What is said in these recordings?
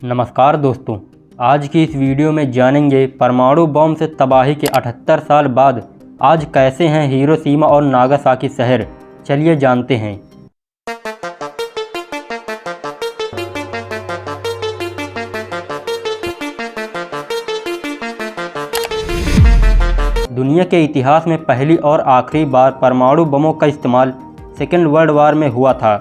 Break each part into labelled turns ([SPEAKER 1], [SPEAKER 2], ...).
[SPEAKER 1] नमस्कार दोस्तों, आज की इस वीडियो में जानेंगे परमाणु बम से तबाही के 78 साल बाद आज कैसे हैं हिरोशिमा और नागासाकी शहर। चलिए जानते हैं। दुनिया के इतिहास में पहली और आखिरी बार परमाणु बमों का इस्तेमाल सेकेंड वर्ल्ड वार में हुआ था,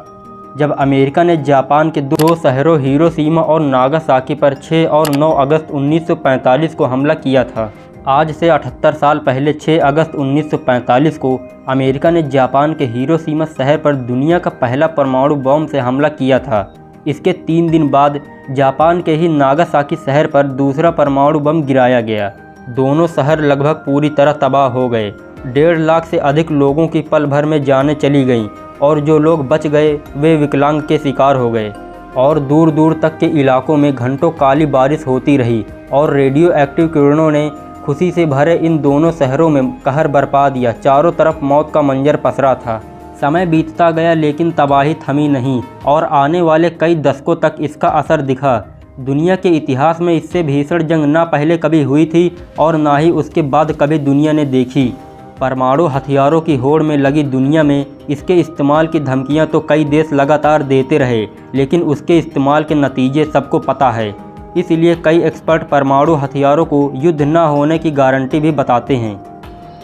[SPEAKER 1] जब अमेरिका ने जापान के दो शहरों हिरोशिमा और नागासाकी पर 6 और 9 अगस्त 1945 को हमला किया था। आज से 78 साल पहले 6 अगस्त 1945 को अमेरिका ने जापान के हिरोशिमा शहर पर दुनिया का पहला परमाणु बम से हमला किया था। इसके 3 दिन बाद जापान के ही नागासाकी शहर पर दूसरा परमाणु बम गिराया गया। दोनों शहर लगभग पूरी तरह तबाह हो गए। 1.5 लाख से अधिक लोगों की पल भर में जानें चली गईं और जो लोग बच गए वे विकलांग के शिकार हो गए। और दूर दूर तक के इलाकों में घंटों काली बारिश होती रही और रेडियो एक्टिव किरणों ने खुशी से भरे इन दोनों शहरों में कहर बरपा दिया। चारों तरफ मौत का मंजर पसरा था। समय बीतता गया लेकिन तबाही थमी नहीं और आने वाले कई दशकों तक इसका असर दिखा। दुनिया के इतिहास में इससे भीषण जंग ना पहले कभी हुई थी और ना ही उसके बाद कभी दुनिया ने देखी। परमाणु हथियारों की होड़ में लगी दुनिया में इसके इस्तेमाल की धमकियां तो कई देश लगातार देते रहे, लेकिन उसके इस्तेमाल के नतीजे सबको पता है। इसलिए कई एक्सपर्ट परमाणु हथियारों को युद्ध न होने की गारंटी भी बताते हैं।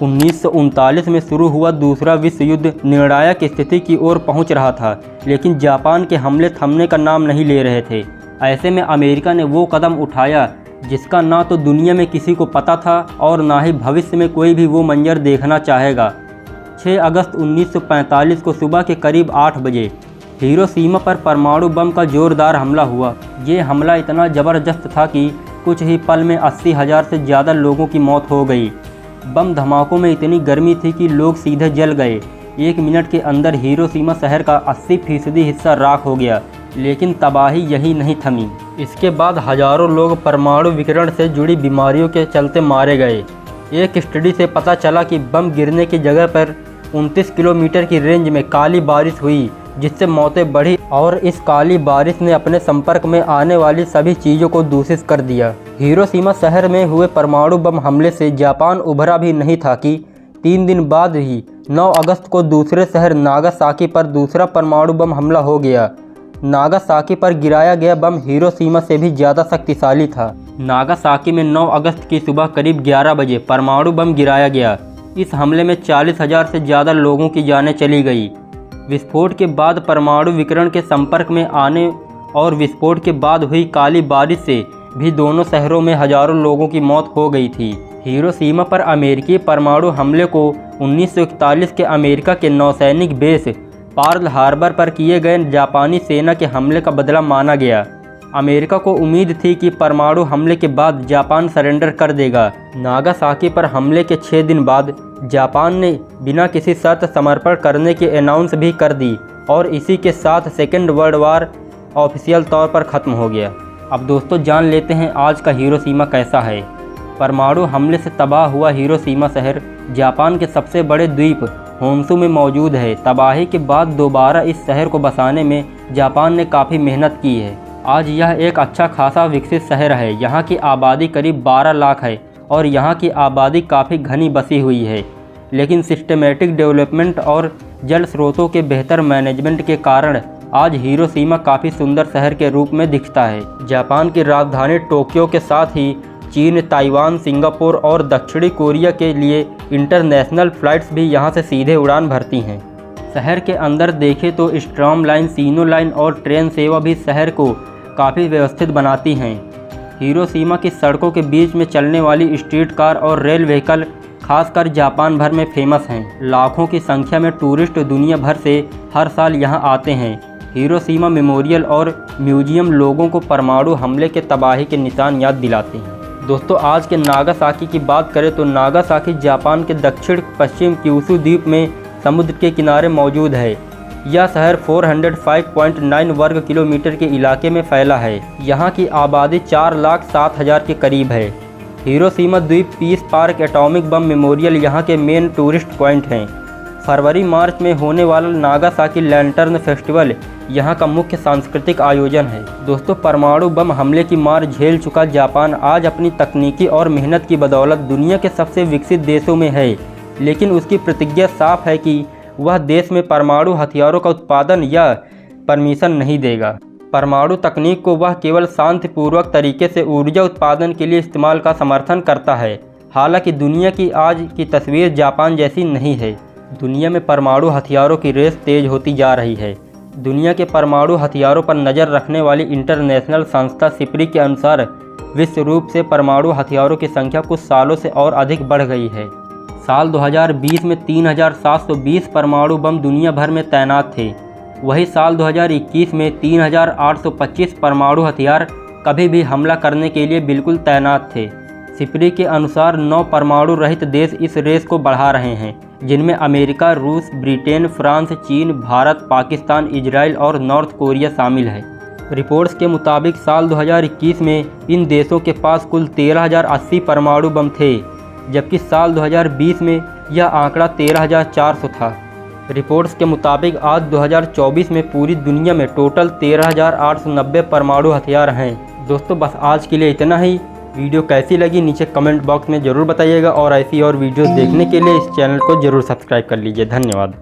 [SPEAKER 1] 1939 में शुरू हुआ दूसरा विश्व युद्ध निर्णायक स्थिति की ओर पहुंच रहा था, लेकिन जापान के हमले थमने का नाम नहीं ले रहे थे। ऐसे में अमेरिका ने वो कदम उठाया जिसका ना तो दुनिया में किसी को पता था और ना ही भविष्य में कोई भी वो मंजर देखना चाहेगा। 6 अगस्त 1945 को सुबह के करीब 8 बजे हिरोशिमा पर परमाणु बम का जोरदार हमला हुआ। ये हमला इतना ज़बरदस्त था कि कुछ ही पल में 80,000 से ज़्यादा लोगों की मौत हो गई। बम धमाकों में इतनी गर्मी थी कि लोग सीधे जल गए। 1 मिनट के अंदर हिरोशिमा शहर का 80% हिस्सा राख हो गया, लेकिन तबाही यही नहीं थमी। इसके बाद हजारों लोग परमाणु विकिरण से जुड़ी बीमारियों के चलते मारे गए। एक स्टडी से पता चला कि बम गिरने की जगह पर 29 किलोमीटर की रेंज में काली बारिश हुई, जिससे मौतें बढ़ी और इस काली बारिश ने अपने संपर्क में आने वाली सभी चीज़ों को दूषित कर दिया। हिरोशिमा शहर में हुए परमाणु बम हमले से जापान उभरा भी नहीं था कि 3 दिन बाद ही 9 अगस्त को दूसरे शहर नागासाकी पर दूसरा परमाणु बम हमला हो गया। नागासाकी पर गिराया गया बम हिरोशिमा से भी ज़्यादा शक्तिशाली था। नागासाकी में 9 अगस्त की सुबह करीब 11 बजे परमाणु बम गिराया गया। इस हमले में 40,000 से ज़्यादा लोगों की जानें चली गई। विस्फोट के बाद परमाणु विकिरण के संपर्क में आने और विस्फोट के बाद हुई काली बारिश से भी दोनों शहरों में हजारों लोगों की मौत हो गई थी। हिरोशिमा पर अमेरिकी परमाणु हमले को 1941 के अमेरिका के नौसैनिक बेस पर्ल हार्बर पर किए गए जापानी सेना के हमले का बदला माना गया। अमेरिका को उम्मीद थी कि परमाणु हमले के बाद जापान सरेंडर कर देगा। नागासाकी पर हमले के 6 दिन बाद जापान ने बिना किसी शर्त समर्पण करने की अनाउंस भी कर दी और इसी के साथ सेकेंड वर्ल्ड वार ऑफिशियल तौर पर ख़त्म हो गया। अब दोस्तों जान लेते हैं आज का हिरोशिमा कैसा है। परमाणु हमले से तबाह हुआ हिरोशिमा शहर जापान के सबसे बड़े द्वीप होन्शु में मौजूद है। तबाही के बाद दोबारा इस शहर को बसाने में जापान ने काफ़ी मेहनत की है। आज यह एक अच्छा खासा विकसित शहर है। यहाँ की आबादी करीब 12 लाख है और यहाँ की आबादी काफ़ी घनी बसी हुई है, लेकिन सिस्टमेटिक डेवलपमेंट और जल स्रोतों के बेहतर मैनेजमेंट के कारण आज हिरोशिमा काफ़ी सुंदर शहर के रूप में दिखता है। जापान की राजधानी टोक्यो के साथ ही चीन, ताइवान, सिंगापुर और दक्षिणी कोरिया के लिए इंटरनेशनल फ़्लाइट्स भी यहाँ से सीधे उड़ान भरती हैं। शहर के अंदर देखें तो स्ट्रॉम लाइन, सीनो लाइन और ट्रेन सेवा भी शहर को काफ़ी व्यवस्थित बनाती हैं। हिरोशिमा की सड़कों के बीच में चलने वाली स्ट्रीट कार और रेल व्हीकल खासकर जापान भर में फेमस हैं। लाखों की संख्या में टूरिस्ट दुनिया भर से हर साल यहाँ आते हैं। हिरोशिमा मेमोरियल और म्यूजियम लोगों को परमाणु हमले के तबाही के निशान याद दिलाते हैं। दोस्तों आज के नागासाकी की बात करें तो नागासाकी जापान के दक्षिण पश्चिम क्यूशू द्वीप में समुद्र के किनारे मौजूद है। यह शहर 405.9 वर्ग किलोमीटर के इलाके में फैला है। यहाँ की आबादी 4,07,000 के करीब है। हिरोशिमा द्वीप, peace park, atomic bomb memorial यहाँ के मेन टूरिस्ट पॉइंट हैं। फरवरी मार्च में होने वाला नागासाकी लैंटर्न फेस्टिवल यहाँ का मुख्य सांस्कृतिक आयोजन है। दोस्तों, परमाणु बम हमले की मार झेल चुका जापान आज अपनी तकनीकी और मेहनत की बदौलत दुनिया के सबसे विकसित देशों में है, लेकिन उसकी प्रतिज्ञा साफ है कि वह देश में परमाणु हथियारों का उत्पादन या परमिशन नहीं देगा। परमाणु तकनीक को वह केवल शांतिपूर्वक तरीके से ऊर्जा उत्पादन के लिए इस्तेमाल का समर्थन करता है। हालांकि दुनिया की आज की तस्वीर जापान जैसी नहीं है। दुनिया में परमाणु हथियारों की रेस तेज होती जा रही है। दुनिया के परमाणु हथियारों पर नज़र रखने वाली इंटरनेशनल संस्था सिप्री के अनुसार विश्व रूप से परमाणु हथियारों की संख्या कुछ सालों से और अधिक बढ़ गई है। साल 2020 में 3720 परमाणु बम दुनिया भर में तैनात थे। वही साल 2021 में 3825 परमाणु हथियार कभी भी हमला करने के लिए बिल्कुल तैनात थे। सिप्री के अनुसार 9 परमाणु रहित देश इस रेस को बढ़ा रहे हैं, जिनमें अमेरिका, रूस, ब्रिटेन, फ्रांस, चीन, भारत, पाकिस्तान, इजराइल और नॉर्थ कोरिया शामिल है। रिपोर्ट्स के मुताबिक साल 2021 में इन देशों के पास कुल 13,080 परमाणु बम थे, जबकि साल 2020 में यह आंकड़ा 13,400 था। रिपोर्ट्स के मुताबिक आज 2024 में पूरी दुनिया में टोटल 13,890 परमाणु हथियार हैं। दोस्तों, बस आज के लिए इतना ही। वीडियो कैसी लगी नीचे कमेंट बॉक्स में ज़रूर बताइएगा और ऐसी और वीडियोस देखने के लिए इस चैनल को ज़रूर सब्सक्राइब कर लीजिए। धन्यवाद।